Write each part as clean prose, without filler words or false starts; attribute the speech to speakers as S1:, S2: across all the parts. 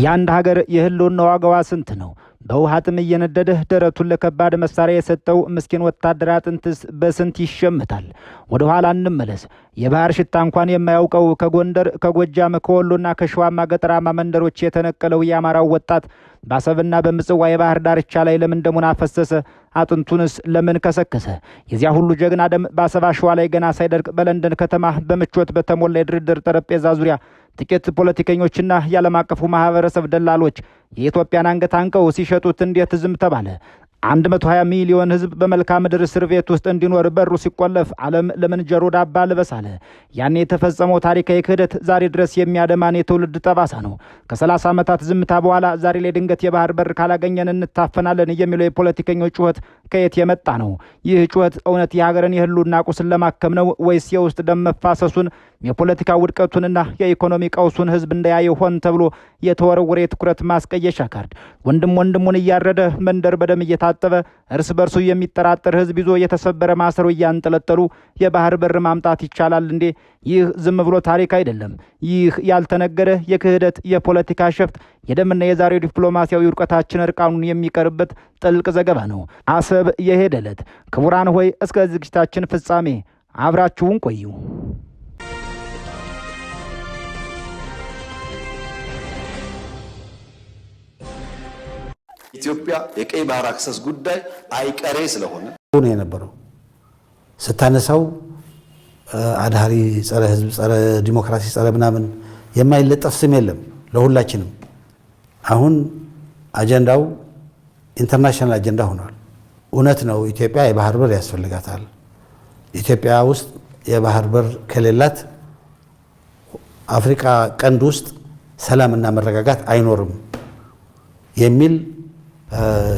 S1: ያንድ ሀገር የህልውና ዋጋዋ ስንት ነው? በውሃ ጥም እየነደደ ደረቱን ለከባድ መሳሪያ የሰጠው ምስኪን ወታደር አጥንትስ በስንት ይሸምታል? ወደ ኋላ እንመለስ። የባህር ሽታ እንኳን የማያውቀው ከጎንደር፣ ከጎጃም፣ ከወሎና ከሸዋማ ገጠራማ መንደሮች የተነቀለው የአማራው ወጣት በአሰብና በምጽዋ የባህር ዳርቻ ላይ ለምን ደሙን አፈሰሰ? አጥንቱንስ ለምን ከሰከሰ? የዚያ ሁሉ ጀግና ደም በአሰብ አሸዋ ላይ ገና ሳይደርቅ በለንደን ከተማ በምቾት በተሞላ የድርድር ጠረጴዛ ዙሪያ ጥቂት ፖለቲከኞችና የዓለም አቀፉ ማህበረሰብ ደላሎች የኢትዮጵያን አንገት አንቀው ሲሸጡት እንዴት ዝም ተባለ? 120 ሚሊዮን ህዝብ በመልክዓ ምድር እስር ቤት ውስጥ እንዲኖር በሩ ሲቆለፍ ዓለም ለምን ጆሮ ዳባ ልበስ አለ? ያኔ የተፈጸመው ታሪካዊ ክህደት ዛሬ ድረስ የሚያደማን የትውልድ ጠባሳ ነው። ከ30 ዓመታት ዝምታ በኋላ ዛሬ ላይ ድንገት የባህር በር ካላገኘን እንታፈናለን የሚለው የፖለቲከኞች ጩኸት ከየት የመጣ ነው? ይህ ጩኸት እውነት የሀገርን የህልውና ቁስል ለማከም ነው ወይስ የውስጥ ደም መፋሰሱን የፖለቲካ ውድቀቱንና የኢኮኖሚ ቀውሱን ህዝብ እንዳያየው ሆን ተብሎ የተወረወረ የትኩረት ማስቀየሻ ካርድ? ወንድም ወንድሙን እያረደ መንደር በደም እየታጠበ እርስ በርሱ የሚጠራጠር ህዝብ ይዞ የተሰበረ ማሰሮ እያንጠለጠሉ የባህር በር ማምጣት ይቻላል እንዴ? ይህ ዝም ብሎ ታሪክ አይደለም። ይህ ያልተነገረ የክህደት የፖለቲካ ሸፍጥ የደምና የዛሬው ዲፕሎማሲያዊ ውድቀታችን እርቃኑን የሚቀርበት ጥልቅ ዘገባ ነው። አሰብ የሄደ ዕለት። ክቡራን ሆይ እስከ ዝግጅታችን ፍጻሜ አብራችሁን ቆዩ።
S2: ኢትዮጵያ የቀይ ባህር አክሰስ ጉዳይ አይቀሬ ስለሆነ
S3: ነው የነበረው። ስታነሳው አድሃሪ፣ ጸረ ህዝብ፣ ጸረ ዲሞክራሲ፣ ጸረ ምናምን የማይለጠፍ ስም የለም ለሁላችንም። አሁን አጀንዳው ኢንተርናሽናል አጀንዳ ሆኗል። እውነት ነው፣ ኢትዮጵያ የባህር በር ያስፈልጋታል። ኢትዮጵያ ውስጥ የባህር በር ከሌላት አፍሪካ ቀንድ ውስጥ ሰላምና መረጋጋት አይኖርም የሚል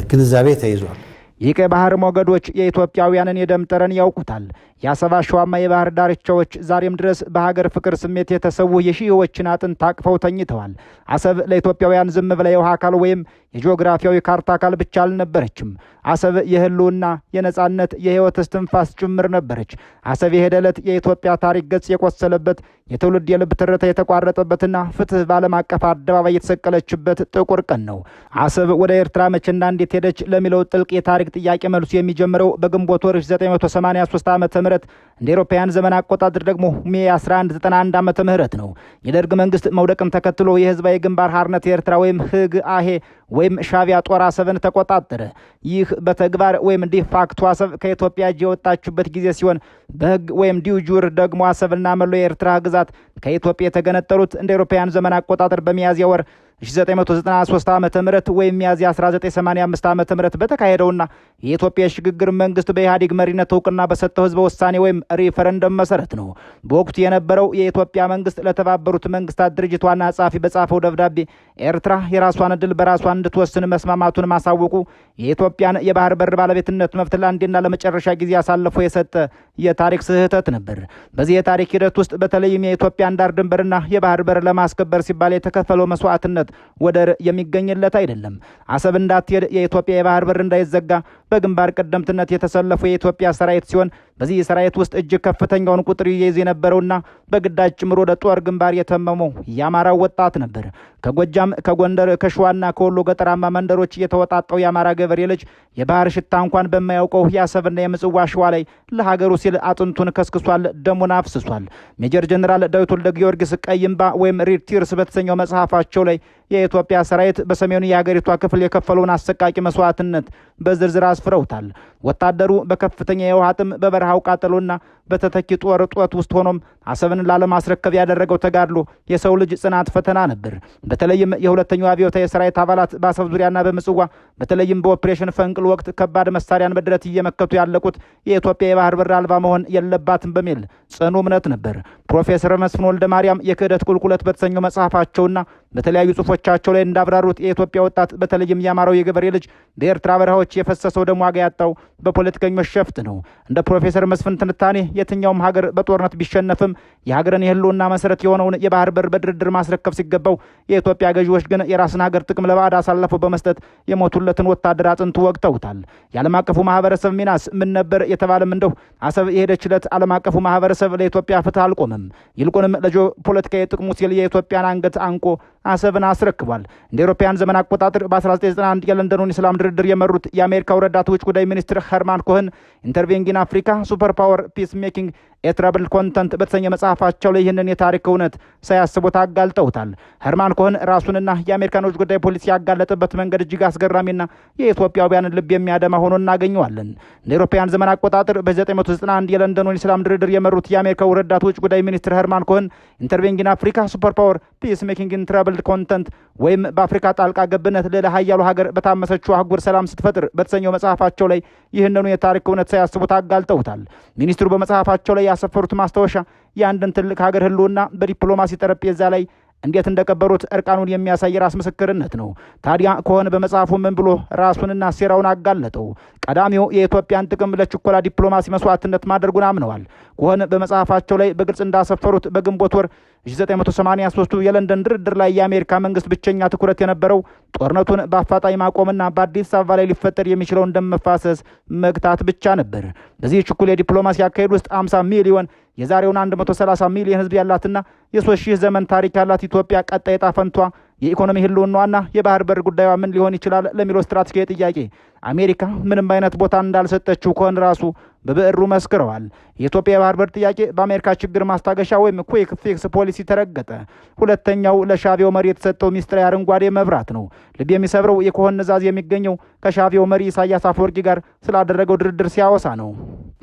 S3: ግንዛቤ ተይዟል።
S1: የቀይ ባህር ሞገዶች የኢትዮጵያውያንን የደም ጠረን ያውቁታል። የአሰብ አሸዋማ የባህር ዳርቻዎች ዛሬም ድረስ በሀገር ፍቅር ስሜት የተሰዉ የሺዎችን አጥንት ታቅፈው ተኝተዋል። አሰብ ለኢትዮጵያውያን ዝም ብላ የውሃ አካል ወይም የጂኦግራፊያዊ ካርታ አካል ብቻ አልነበረችም። አሰብ የህልውና፣ የነጻነት፣ የህይወት እስትንፋስ ጭምር ነበረች። አሰብ የሄደ ዕለት የኢትዮጵያ ታሪክ ገጽ የቆሰለበት፣ የትውልድ የልብ ትርታ የተቋረጠበትና ፍትህ በዓለም አቀፍ አደባባይ የተሰቀለችበት ጥቁር ቀን ነው። አሰብ ወደ ኤርትራ መቼና እንዴት ሄደች ለሚለው ጥልቅ የታሪክ ጥያቄ መልሱ የሚጀምረው በግንቦት ወር 983 ዓመተ ምህረት እንደ አውሮፓውያን ዘመን አቆጣጠር ደግሞ ሜ 1191 ዓመተ ምህረት ነው። የደርግ መንግስት መውደቅን ተከትሎ የህዝባዊ ግንባር ሓርነት ኤርትራ ወይም ህግ-አሄ ወይም ሻዕቢያ ጦር አሰብን ተቆጣጠረ። ይህ በተግባር ወይም ዲፋክቶ አሰብ ከኢትዮጵያ እጅ የወጣችበት ጊዜ ሲሆን በህግ ወይም ዲዩጁር ደግሞ አሰብና መላው የኤርትራ ግዛት ከኢትዮጵያ የተገነጠሉት እንደ አውሮፓውያን ዘመን አቆጣጠር በሚያዝያ ወር 1993 ዓመተ ምህረት ወይም ሚያዝያ 1985 ዓመተ ምህረት በተካሄደውና የኢትዮጵያ የሽግግር መንግስት በኢህአዴግ መሪነት እውቅና በሰጠው ህዝበ ውሳኔ ወይም ሪፈረንደም መሰረት ነው። በወቅቱ የነበረው የኢትዮጵያ መንግስት ለተባበሩት መንግስታት ድርጅት ዋና ጸሐፊ በጻፈው ደብዳቤ ኤርትራ የራሷን ዕድል በራሷ እንድትወስን መስማማቱን ማሳወቁ የኢትዮጵያን የባህር በር ባለቤትነት መብት ለአንዴና ለመጨረሻ ጊዜ አሳልፎ የሰጠ የታሪክ ስህተት ነበር። በዚህ የታሪክ ሂደት ውስጥ በተለይም የኢትዮጵያን ዳር ድንበርና የባህር በር ለማስከበር ሲባል የተከፈለው መስዋዕትነት ወደር የሚገኝለት አይደለም። አሰብ እንዳትሄድ፣ የኢትዮጵያ የባህር በር እንዳይዘጋ በግንባር ቀደምትነት የተሰለፈው የኢትዮጵያ ሰራዊት ሲሆን በዚህ ሰራዊት ውስጥ እጅግ ከፍተኛውን ቁጥር ይይዝ የነበረውና በግዳጅ ጭምር ወደ ጦር ግንባር የተመመው የአማራው ወጣት ነበር። ከጎጃም፣ ከጎንደር፣ ከሸዋና ከወሎ ገጠራማ መንደሮች የተወጣጣው የአማራ ገበሬ ልጅ የባህር ሽታ እንኳን በማያውቀው የአሰብና የምጽዋ አሸዋ ላይ ለሀገሩ ሲል አጥንቱን ከስክሷል፣ ደሙን አፍስሷል። ሜጀር ጀነራል ዳዊት ወልደ ጊዮርጊስ ቀይ እምባ ወይም ሬድ ቲርስ በተሰኘው መጽሐፋቸው ላይ የኢትዮጵያ ሰራዊት በሰሜኑ የሀገሪቷ ክፍል የከፈለውን አሰቃቂ መስዋዕትነት በዝርዝር አስፍረውታል። ወታደሩ በከፍተኛ የውሃ ጥም በበረሃው ቃጠሎና በተተኪ ጦር ጦት ውስጥ ሆኖም አሰብን ላለማስረከብ ያደረገው ተጋድሎ የሰው ልጅ ጽናት ፈተና ነበር። በተለይም የሁለተኛው አብዮታዊ የሰራዊት አባላት በአሰብ ዙሪያና በምጽዋ በተለይም በኦፕሬሽን ፈንቅል ወቅት ከባድ መሳሪያን በድረት እየመከቱ ያለቁት የኢትዮጵያ የባህር በር አልባ መሆን የለባትም በሚል ጽኑ እምነት ነበር። ፕሮፌሰር መስፍን ወልደ ማርያም የክህደት ቁልቁለት በተሰኘው መጽሐፋቸውና በተለያዩ ጽሑፎቻቸው ላይ እንዳብራሩት የኢትዮጵያ ወጣት በተለይም የአማራው የገበሬ ልጅ በኤርትራ በረሃዎች የፈሰሰው ደም ዋጋ ያጣው በፖለቲከኞች ሸፍጥ ነው። እንደ ፕሮፌሰር መስፍን ትንታኔ የትኛውም ሀገር በጦርነት ቢሸነፍም የሀገርን የህልውና መሰረት የሆነውን የባህር በር በድርድር ማስረከብ ሲገባው የኢትዮጵያ ገዢዎች ግን የራስን ሀገር ጥቅም ለባዕድ አሳልፈው በመስጠት የሞቱለትን ወታደር አጥንቱ ወግተውታል። የዓለም አቀፉ ማህበረሰብ ሚናስ ምን ነበር የተባለም እንደው አሰብ የሄደችለት ዓለም አቀፉ ማህበረሰብ ለኢትዮጵያ ፍትህ አልቆመም። ይልቁንም ለጂኦፖለቲካዊ ጥቅሙ ሲል የኢትዮጵያን አንገት አንቆ አሰብን አስረክቧል። እንደ አውሮፓውያን ዘመን አቆጣጠር በ1991 የለንደኑን የሰላም ድርድር የመሩት የአሜሪካው ረዳት ውጭ ጉዳይ ሚኒስትር ሄርማን ኮሄን ኢንተርቬኒንግ ኢን አፍሪካ ሱፐር ፓወር ፒስ ሜኪንግ ኤትራብል ኮንተንት በተሰኘ መጽሐፋቸው ላይ ይህንን የታሪክ እውነት ሳያስቡት አጋልጠውታል። ሄርማን ኮሄን ራሱንና የአሜሪካን ውጭ ጉዳይ ፖሊሲ ያጋለጠበት መንገድ እጅግ አስገራሚና የኢትዮጵያውያንን ልብ የሚያደማ ሆኖ እናገኘዋለን። እንደ አውሮፓውያን ዘመን አቆጣጠር በ1991 የለንደኑን የሰላም ድርድር የመሩት የአሜሪካው ረዳት ውጭ ጉዳይ ሚኒስትር ሄርማን ኮሄን ኢንተርቬኒንግ ኢን አፍሪካ ሱፐር ፓወር ፒስ ሜኪንግ ኤትራብል ኮንተንት ወይም በአፍሪካ ጣልቃ ገብነት ልዕለ ኃያሉ ሀገር በታመሰችው አህጉር ሰላም ስትፈጥር በተሰኘው መጽሐፋቸው ላይ ይህንኑ የታሪክ እውነት ሳያስቡት አጋልጠውታል። ሚኒስትሩ በመጽሐፋቸው ላይ ያሰፈሩት ማስታወሻ የአንድን ትልቅ ሀገር ህልውና በዲፕሎማሲ ጠረጴዛ ላይ እንዴት እንደቀበሩት እርቃኑን የሚያሳይ ራስ ምስክርነት ነው። ታዲያ ኮሄን በመጽሐፉ ምን ብሎ ራሱንና ሴራውን አጋለጠው? ቀዳሚው የኢትዮጵያን ጥቅም ለችኮላ ዲፕሎማሲ መስዋዕትነት ማድረጉን አምነዋል። ኮሄን በመጽሐፋቸው ላይ በግልጽ እንዳሰፈሩት በግንቦት ወር 1983 የለንደን ድርድር ላይ የአሜሪካ መንግስት ብቸኛ ትኩረት የነበረው ጦርነቱን በአፋጣኝ ማቆምና በአዲስ አበባ ላይ ሊፈጠር የሚችለውን ደም መፋሰስ መግታት ብቻ ነበር። በዚህ ችኩል የዲፕሎማሲ አካሄድ ውስጥ 50 ሚሊዮን የዛሬውን 130 ሚሊዮን ህዝብ ያላትና የ3000 ዘመን ታሪክ ያላት ኢትዮጵያ ቀጣይ ዕጣ ፈንቷ የኢኮኖሚ ህልውናዋና የባህር በር ጉዳዩዋ ምን ሊሆን ይችላል ለሚለው ስትራቴጂያዊ ጥያቄ አሜሪካ ምንም አይነት ቦታ እንዳልሰጠችው ኮሄን ራሱ በብዕሩ መስክረዋል። የኢትዮጵያ የባህር በር ጥያቄ በአሜሪካ ችግር ማስታገሻ ወይም ኩዊክ ፊክስ ፖሊሲ ተረገጠ። ሁለተኛው ለሻዕቢያው መሪ የተሰጠው ሚስጥራዊ አረንጓዴ መብራት ነው። ልብ የሚሰብረው የኮሄን ንዛዝ የሚገኘው ከሻዕቢያው መሪ ኢሳያስ አፈወርቂ ጋር ስላደረገው ድርድር ሲያወሳ ነው።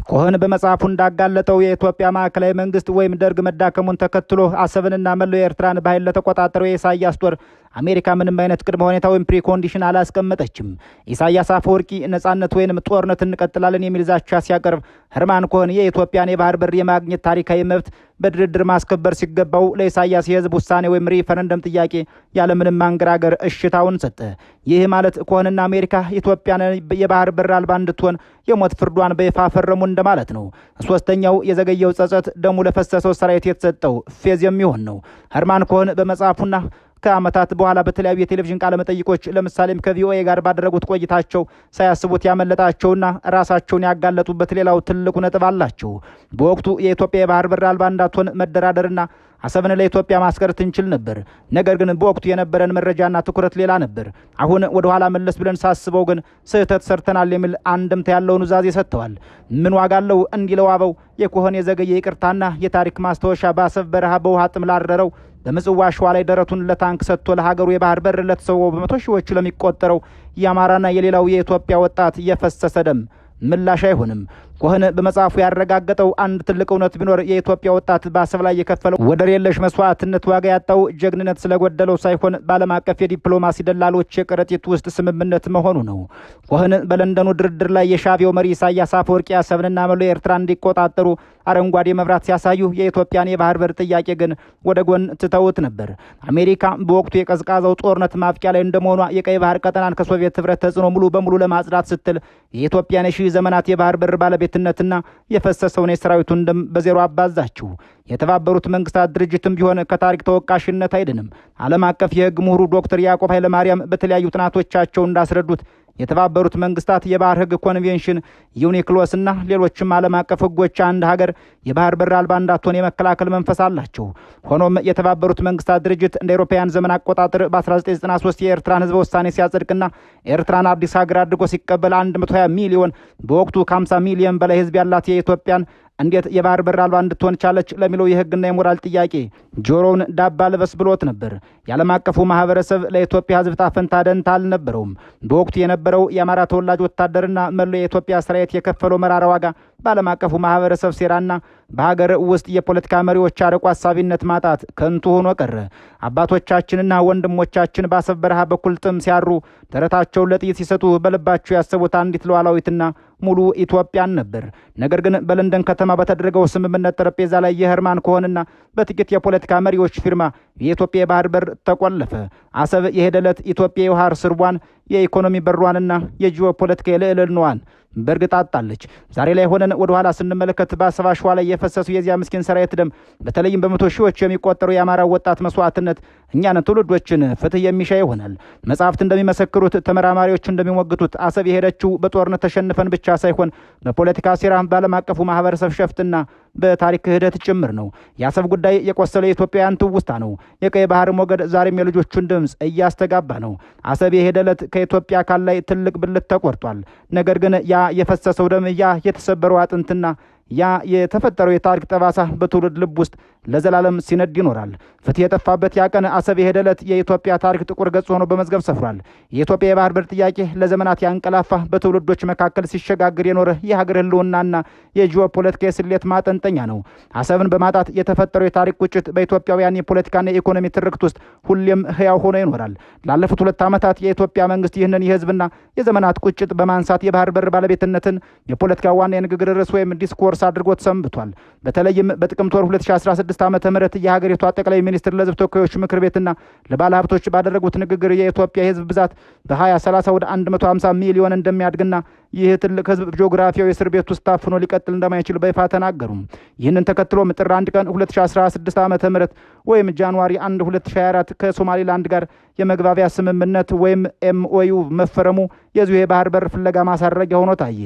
S1: ኮሄን በመጽሐፉ እንዳጋለጠው የኢትዮጵያ ማዕከላዊ መንግስት ወይም ደርግ መዳከሙን ተከትሎ አሰብንና መላው ኤርትራን በኃይል ለተቆጣጠረው የኢሳያስ ጦር አሜሪካ ምንም አይነት ቅድመ ሁኔታ ወይም ፕሪኮንዲሽን አላስቀመጠችም። ኢሳያስ አፈወርቂ ነጻነት ወይም ጦርነት እንቀጥላለን የሚል ዛቻ ሲያቀርብ ሄርማን ኮሄን የኢትዮጵያን የባህር በር የማግኘት ታሪካዊ መብት በድርድር ማስከበር ሲገባው ለኢሳያስ የህዝብ ውሳኔ ወይም ሪፈረንደም ጥያቄ ያለምንም ማንገራገር እሽታውን ሰጠ። ይህ ማለት ኮሄንና አሜሪካ ኢትዮጵያን የባህር በር አልባ እንድትሆን የሞት ፍርዷን በይፋ ፈረሙ እንደማለት ነው። ሶስተኛው የዘገየው ጸጸት ደሙ ለፈሰሰው ሰራዊት የተሰጠው ፌዝ የሚሆን ነው። ሄርማን ኮሄን በመጽሐፉና ከዓመታት በኋላ በተለያዩ የቴሌቪዥን ቃለ መጠይቆች ለምሳሌም ከቪኦኤ ጋር ባደረጉት ቆይታቸው ሳያስቡት ያመለጣቸውና ራሳቸውን ያጋለጡበት ሌላው ትልቁ ነጥብ አላቸው። በወቅቱ የኢትዮጵያ የባህር በር አልባ እንዳትሆን መደራደርና አሰብን ለኢትዮጵያ ማስቀረት እንችል ነበር። ነገር ግን በወቅቱ የነበረን መረጃና ትኩረት ሌላ ነበር። አሁን ወደ ኋላ መለስ ብለን ሳስበው ግን ስህተት ሰርተናል የሚል አንድምታ ያለው ኑዛዜ ሰጥተዋል። ምን ዋጋ አለው እንዲለው አበው የኮሄን የዘገየ ይቅርታና የታሪክ ማስታወሻ በአሰብ በረሃ በውሃ ጥም ላረረው በምጽዋ ሸዋ ላይ ደረቱን ለታንክ ሰጥቶ ለሀገሩ የባህር በር ለተሰወው በመቶ ሺዎች ለሚቆጠረው የአማራና የሌላው የኢትዮጵያ ወጣት የፈሰሰ ደም ምላሽ አይሆንም። ኮሄን በመጽሐፉ ያረጋገጠው አንድ ትልቅ እውነት ቢኖር የኢትዮጵያ ወጣት በአሰብ ላይ የከፈለው ወደር የለሽ መስዋዕትነት ዋጋ ያጣው ጀግንነት ስለጎደለው ሳይሆን በዓለም አቀፍ የዲፕሎማሲ ደላሎች የከረጢት ውስጥ ስምምነት መሆኑ ነው። ኮሄን በለንደኑ ድርድር ላይ የሻዕቢያው መሪ ኢሳያስ አፈወርቂ አሰብንና መላው ኤርትራ እንዲቆጣጠሩ አረንጓዴ መብራት ሲያሳዩ የኢትዮጵያን የባህር በር ጥያቄ ግን ወደ ጎን ትተውት ነበር። አሜሪካ በወቅቱ የቀዝቃዛው ጦርነት ማብቂያ ላይ እንደመሆኗ የቀይ ባህር ቀጠናን ከሶቪየት ህብረት ተጽዕኖ ሙሉ በሙሉ ለማጽዳት ስትል የኢትዮጵያን የሺህ ዘመናት የባህር በር ባለቤትነትና የፈሰሰውን የሰራዊቱን ደም በዜሮ አባዛችው። የተባበሩት መንግስታት ድርጅትም ቢሆን ከታሪክ ተወቃሽነት አይድንም። ዓለም አቀፍ የህግ ምሁሩ ዶክተር ያዕቆብ ኃይለማርያም በተለያዩ ጥናቶቻቸው እንዳስረዱት የተባበሩት መንግስታት የባህር ህግ ኮንቬንሽን ዩኒክሎስና ሌሎችም ዓለም አቀፍ ህጎች አንድ ሀገር የባህር በር አልባ እንዳትሆን የመከላከል መንፈስ አላቸው። ሆኖም የተባበሩት መንግስታት ድርጅት እንደ አውሮፓውያን ዘመን አቆጣጠር በ1993 የኤርትራን ህዝበ ውሳኔ ሲያጸድቅና ኤርትራን አዲስ ሀገር አድርጎ ሲቀበል 120 ሚሊዮን በወቅቱ ከ50 ሚሊዮን በላይ ህዝብ ያላት የኢትዮጵያን እንዴት የባህር በር አልባ እንድትሆን ቻለች ለሚለው የህግና የሞራል ጥያቄ ጆሮውን ዳባ ልበስ ብሎት ነበር። የዓለም አቀፉ ማህበረሰብ ለኢትዮጵያ ህዝብ ጣፈንታ ደንታ አልነበረውም። በወቅቱ የነበረው የአማራ ተወላጅ ወታደርና መላው የኢትዮጵያ ሰራዊት የከፈለው መራራ ዋጋ በዓለም አቀፉ ማህበረሰብ ሴራና በሀገር ውስጥ የፖለቲካ መሪዎች አርቆ አሳቢነት ማጣት ከንቱ ሆኖ ቀረ። አባቶቻችንና ወንድሞቻችን በአሰብ በረሃ በኩል ጥም ሲያሩ ደረታቸውን ለጥይት ሲሰጡ በልባቸው ያሰቡት አንዲት ሉዓላዊትና ሙሉ ኢትዮጵያን ነበር። ነገር ግን በለንደን ከተማ በተደረገው ስምምነት ጠረጴዛ ላይ የሄርማን ኮሄንና በጥቂት የፖለቲካ መሪዎች ፊርማ የኢትዮጵያ የባህር በር ተቆለፈ። አሰብ የሄደለት ኢትዮጵያ የውሃ ስርቧን የኢኮኖሚ በሯንና የጂኦፖለቲካ ልዕልናዋን በእርግጥ አጣለች። ዛሬ ላይ ሆነን ወደ ኋላ ስንመለከት በአሰብ አሸዋ ላይ የፈሰሱ የዚያ ምስኪን ሰራዊት ደም በተለይም በመቶ ሺዎች የሚቆጠሩ የአማራ ወጣት መስዋዕትነት እኛን ትውልዶችን ፍትህ የሚሻ ይሆናል። መጽሐፍት እንደሚመሰክሩት፣ ተመራማሪዎች እንደሚሞግቱት አሰብ የሄደችው በጦርነት ተሸንፈን ብቻ ሳይሆን በፖለቲካ ሴራ፣ በዓለም አቀፉ ማህበረሰብ ሸፍትና በታሪክ ክህደት ጭምር ነው። የአሰብ ጉዳይ የቆሰለ የኢትዮጵያውያን ትውስታ ነው። የቀይ ባህር ሞገድ ዛሬም የልጆቹን ድምፅ እያስተጋባ ነው። አሰብ የሄደ ዕለት ከኢትዮጵያ አካል ላይ ትልቅ ብልት ተቆርጧል። ነገር ግን ያ የፈሰሰው ደም፣ ያ የተሰበረው አጥንትና ያ የተፈጠረው የታሪክ ጠባሳ በትውልድ ልብ ውስጥ ለዘላለም ሲነድ ይኖራል። ፍትህ የጠፋበት ያ ቀን አሰብ የሄደ ዕለት የኢትዮጵያ ታሪክ ጥቁር ገጽ ሆኖ በመዝገብ ሰፍሯል። የኢትዮጵያ የባህር በር ጥያቄ ለዘመናት ያንቀላፋ በትውልዶች መካከል ሲሸጋግር የኖረ የሀገር ህልውናና የጂኦፖለቲካ የስሌት ማጠንጠኛ ነው። አሰብን በማጣት የተፈጠረው የታሪክ ቁጭት በኢትዮጵያውያን የፖለቲካና የኢኮኖሚ ትርክት ውስጥ ሁሌም ህያው ሆኖ ይኖራል። ላለፉት 2 ዓመታት የኢትዮጵያ መንግስት ይህንን የህዝብና የዘመናት ቁጭት በማንሳት የባህር በር ባለቤትነትን የፖለቲካ ዋና የንግግር ርዕስ ወይም ዲስኮርስ አድርጎት ሰንብቷል። በተለይም በጥቅምት ወር 2016 ዓ.ም የሀገሪቷ ጠቅላይ ሚኒስትር ለህዝብ ተወካዮች ምክር ቤትና ለባለ ሀብቶች ባደረጉት ንግግር የኢትዮጵያ የህዝብ ብዛት በ2030 ወደ 150 ሚሊዮን እንደሚያድግና ይህ ትልቅ ህዝብ ጂኦግራፊያዊ እስር ቤት ውስጥ ታፍኖ ሊቀጥል እንደማይችል በይፋ ተናገሩ። ይህንን ተከትሎም ጥር 1 ቀን 2016 ዓ.ም ወይም ጃንዋሪ 1 2024 ከሶማሊላንድ ጋር የመግባቢያ ስምምነት ወይም ኤምኦዩ መፈረሙ የዚሁ የባህር በር ፍለጋ ማሳረጊያ ሆኖ ታየ።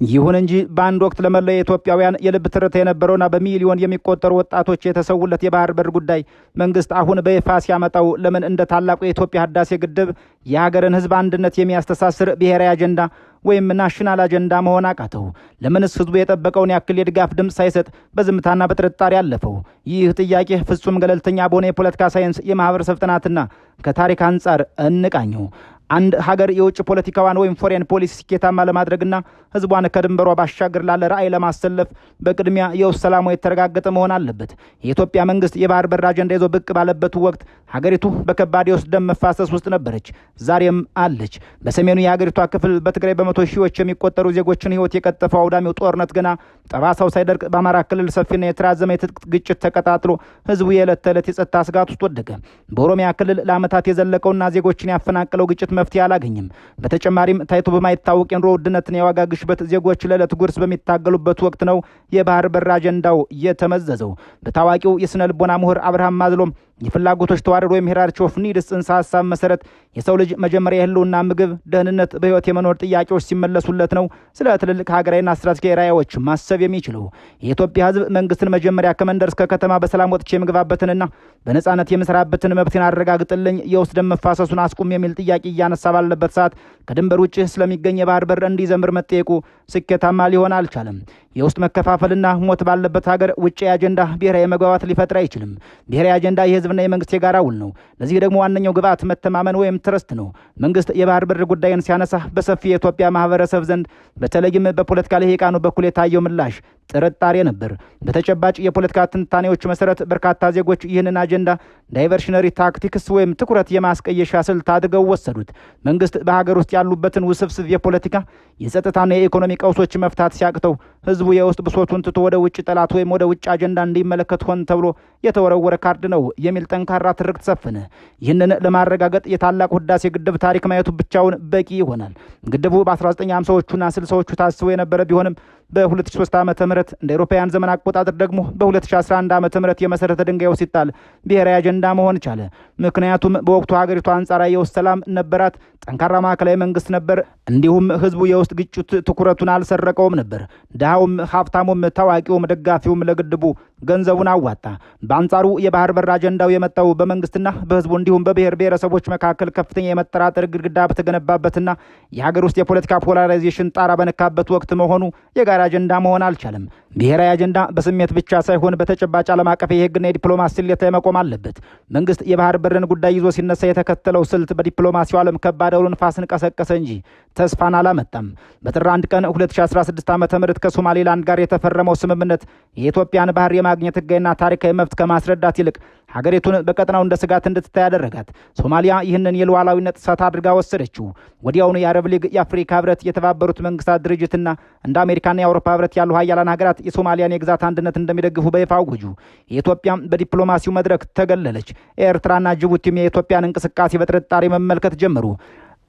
S1: ይሁን እንጂ በአንድ ወቅት ለመላው የኢትዮጵያውያን የልብ ትርታ የነበረውና በሚሊዮን የሚቆጠሩ ወጣቶች የተሰውለት የባህር በር ጉዳይ መንግስት አሁን በይፋ ሲያመጣው ለምን እንደ ታላቁ የኢትዮጵያ ህዳሴ ግድብ የሀገርን ህዝብ አንድነት የሚያስተሳስር ብሔራዊ አጀንዳ ወይም ናሽናል አጀንዳ መሆን አቃተው? ለምንስ ህዝቡ የጠበቀውን ያክል የድጋፍ ድምፅ ሳይሰጥ በዝምታና በጥርጣሬ አለፈው? ይህ ጥያቄ ፍጹም ገለልተኛ በሆነ የፖለቲካ ሳይንስ፣ የማህበረሰብ ጥናትና ከታሪክ አንጻር እንቃኘው። አንድ ሀገር የውጭ ፖለቲካዋን ወይም ፎሬን ፖሊሲ ስኬታማ ለማድረግና ህዝቧን ከድንበሯ ባሻገር ላለ ራዕይ ለማሰለፍ በቅድሚያ የውስጥ ሰላሟ የተረጋገጠ መሆን አለበት። የኢትዮጵያ መንግስት የባህር በር አጀንዳ ይዞ ብቅ ባለበት ወቅት ሀገሪቱ በከባድ የውስጥ ደም መፋሰስ ውስጥ ነበረች፣ ዛሬም አለች። በሰሜኑ የሀገሪቷ ክፍል በትግራይ በመቶ ሺዎች የሚቆጠሩ ዜጎችን ህይወት የቀጠፈው አውዳሚው ጦርነት ገና ጠባሳው ሳይደርቅ በአማራ ክልል ሰፊና የተራዘመ የትጥቅ ግጭት ተቀጣጥሎ ህዝቡ የዕለት ተዕለት የጸጥታ ስጋት ውስጥ ወደቀ። በኦሮሚያ ክልል ለዓመታት የዘለቀውና ዜጎችን ያፈናቀለው ግጭት መፍትሄ አላገኝም። በተጨማሪም ታይቶ በማይታወቅ የኑሮ ውድነትና የዋጋ ግሽበት ዜጎች ለዕለት ጉርስ በሚታገሉበት ወቅት ነው የባህር በር አጀንዳው የተመዘዘው። በታዋቂው የስነ ልቦና ምሁር አብርሃም ማዝሎም የፍላጎቶች ተዋረድ ወይም ሂራርቺ ኦፍ ኒድስ ጽንሰ ሀሳብ መሰረት የሰው ልጅ መጀመሪያ የህልውና ምግብ፣ ደህንነት፣ በህይወት የመኖር ጥያቄዎች ሲመለሱለት ነው ስለ ትልልቅ ሀገራዊና ስትራቴጂካዊ ራዕዮች ማሰብ የሚችለው። የኢትዮጵያ ህዝብ መንግስትን መጀመሪያ ከመንደር እስከ ከተማ በሰላም ወጥቼ የምገባበትንና በነጻነት የምሰራበትን መብቴን አረጋግጥልኝ፣ የውስጥ ደም መፋሰሱን አስቁም የሚል ጥያቄ እያነሳ ባለበት ሰዓት ከድንበር ውጭ ስለሚገኝ የባህር በር እንዲዘምር መጠየቁ ስኬታማ ሊሆን አልቻለም። የውስጥ መከፋፈልና ሞት ባለበት ሀገር ውጭ አጀንዳ ብሔራዊ መግባባት ሊፈጥር አይችልም። ብሔራዊ አጀንዳ የህዝብና የመንግስት የጋራ ውል ነው። ለዚህ ደግሞ ዋነኛው ግብዓት መተማመን ወይም ትረስት ነው። መንግስት የባህር በር ጉዳይን ሲያነሳ በሰፊ የኢትዮጵያ ማህበረሰብ ዘንድ በተለይም በፖለቲካ ልሂቃኑ በኩል የታየው ምላሽ ጥርጣሬ ነበር። በተጨባጭ የፖለቲካ ትንታኔዎች መሰረት በርካታ ዜጎች ይህንን አጀንዳ ዳይቨርሽነሪ ታክቲክስ ወይም ትኩረት የማስቀየሻ ስልት አድርገው ወሰዱት። መንግስት በሀገር ውስጥ ያሉበትን ውስብስብ የፖለቲካ የጸጥታና የኢኮኖሚ ቀውሶች መፍታት ሲያቅተው ህዝቡ የውስጥ ብሶቱን ትቶ ወደ ውጭ ጠላት ወይም ወደ ውጭ አጀንዳ እንዲመለከት ሆን ተብሎ የተወረወረ ካርድ ነው የሚል ጠንካራ ትርክት ሰፈነ። ይህንን ለማረጋገጥ የታላቁ ህዳሴ ግድብ ታሪክ ማየቱ ብቻውን በቂ ይሆናል። ግድቡ በ1950ዎቹና 60ዎቹ ታስቦ የነበረ ቢሆንም በ2003 ዓመተ ምህረት እንደ አውሮፓውያን ዘመን አቆጣጠር ደግሞ በ2011 ዓመተ ምህረት የመሰረተ ድንጋዩ ሲጣል ብሔራዊ አጀንዳ መሆን ቻለ። ምክንያቱም በወቅቱ ሀገሪቷ አንጻራዊ የውስጥ ሰላም ነበራት፣ ጠንካራ ማዕከላዊ መንግስት ነበር። እንዲሁም ህዝቡ የውስጥ ግጭት ትኩረቱን አልሰረቀውም ነበር። ድሃውም፣ ሀብታሙም፣ ታዋቂውም፣ ደጋፊውም ለግድቡ ገንዘቡን አዋጣ። በአንጻሩ የባህር በር አጀንዳው የመጣው በመንግስትና በህዝቡ እንዲሁም በብሔር ብሔረሰቦች መካከል ከፍተኛ የመጠራጠር ግድግዳ በተገነባበትና የሀገር ውስጥ የፖለቲካ ፖላራይዜሽን ጣራ በነካበት ወቅት መሆኑ የጋራ አጀንዳ መሆን አልቻለም። ብሔራዊ አጀንዳ በስሜት ብቻ ሳይሆን በተጨባጭ ዓለም አቀፍ የህግና የዲፕሎማሲ ስሌት ላይ መቆም አለበት። መንግስት የባህር በርን ጉዳይ ይዞ ሲነሳ የተከተለው ስልት በዲፕሎማሲው ዓለም ከባድ አውሎ ነፋስን ቀሰቀሰ እንጂ ተስፋን አላመጣም። በጥር 1 ቀን 2016 ዓ.ም ከሶማሌላንድ ጋር የተፈረመው ስምምነት የኢትዮጵያን ባህር የማግኘት ህጋዊና ታሪካዊ መብት ከማስረዳት ይልቅ ሀገሪቱን በቀጠናው እንደ ስጋት እንድትታይ ያደረጋት። ሶማሊያ ይህንን የሉዓላዊነት ጥሰት አድርጋ ወሰደችው። ወዲያውኑ የአረብ ሊግ፣ የአፍሪካ ህብረት፣ የተባበሩት መንግስታት ድርጅትና እንደ አሜሪካና የአውሮፓ ህብረት ያሉ ሀያላን ሀገራት የሶማሊያን የግዛት አንድነት እንደሚደግፉ በይፋ አወጁ። የኢትዮጵያም በዲፕሎማሲው መድረክ ተገለለች። ኤርትራና ጅቡቲም የኢትዮጵያን እንቅስቃሴ በጥርጣሬ መመልከት ጀመሩ።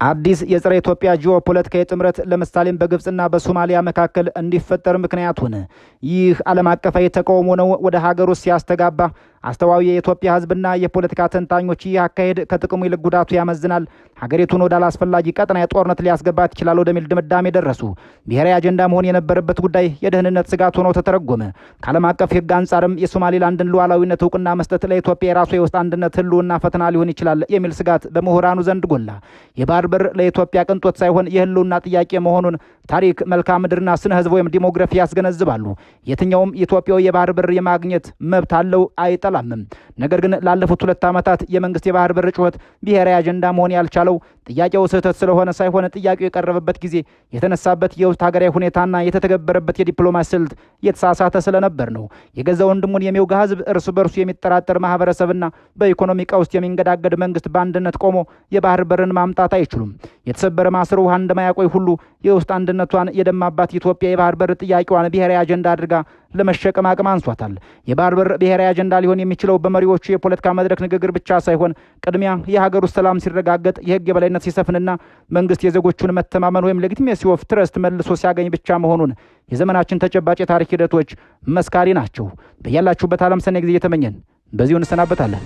S1: አዲስ የጸረ ኢትዮጵያ ጂኦፖለቲካዊ ጥምረት ለምሳሌም በግብጽና በሶማሊያ መካከል እንዲፈጠር ምክንያት ሆነ። ይህ ዓለም አቀፋዊ ተቃውሞ ነው ወደ ሀገር ውስጥ ሲያስተጋባ አስተዋይ የኢትዮጵያ ህዝብና የፖለቲካ ተንታኞች ይህ አካሄድ ከጥቅሙ ይልቅ ጉዳቱ ያመዝናል፣ ሀገሪቱን ወደ አላስፈላጊ ቀጠና የጦርነት ሊያስገባት ይችላል ወደሚል ድምዳሜ ደረሱ። ብሔራዊ አጀንዳ መሆን የነበረበት ጉዳይ የደህንነት ስጋት ሆኖ ተተረጎመ። ከዓለም አቀፍ ህግ አንጻርም የሶማሌላንድን ሉዓላዊነት እውቅና መስጠት ለኢትዮጵያ የራሱ የውስጥ አንድነት ህልውና ፈተና ሊሆን ይችላል የሚል ስጋት በምሁራኑ ዘንድ ጎላ። የባህር በር ለኢትዮጵያ ቅንጦት ሳይሆን የህልውና ጥያቄ መሆኑን ታሪክ፣ መልክዓ ምድርና ስነ ህዝብ ወይም ዲሞግራፊ ያስገነዝባሉ። የትኛውም ኢትዮጵያዊ የባህር በር የማግኘት መብት አለው፣ አይጠላምም። ነገር ግን ላለፉት 2 ዓመታት የመንግስት የባህር በር ጩኸት ብሔራዊ አጀንዳ መሆን ያልቻለው ጥያቄው ስህተት ስለሆነ ሳይሆን ጥያቄው የቀረበበት ጊዜ፣ የተነሳበት የውስጥ ሀገራዊ ሁኔታና የተተገበረበት የዲፕሎማሲ ስልት የተሳሳተ ስለነበር ነው። የገዛ ወንድሙን የሚወጋ ህዝብ፣ እርስ በርሱ የሚጠራጠር ማህበረሰብና በኢኮኖሚ ቀውስ የሚንገዳገድ መንግስት በአንድነት ቆሞ የባህር በርን ማምጣት አይችሉም። የተሰበረ ማሰሮ ውሃ እንደማያቆይ ሁሉ የውስጥ አንድነቷን የደማባት ኢትዮጵያ የባህር በር ጥያቄዋን ብሔራዊ አጀንዳ አድርጋ ለመሸከም አቅም አንሷታል። የባህር በር ብሔራዊ አጀንዳ ሊሆን የሚችለው በመሪዎቹ የፖለቲካ መድረክ ንግግር ብቻ ሳይሆን ቅድሚያ የሀገር ውስጥ ሰላም ሲረጋገጥ፣ የህግ የበላይነት ሲሰፍንና መንግስት የዜጎቹን መተማመን ወይም ሌጂቲሜሲ ኦፍ ትረስት መልሶ ሲያገኝ ብቻ መሆኑን የዘመናችን ተጨባጭ የታሪክ ሂደቶች መስካሪ ናቸው። በያላችሁበት ዓለም ሰኔ ጊዜ እየተመኘን በዚሁ እንሰናበታለን።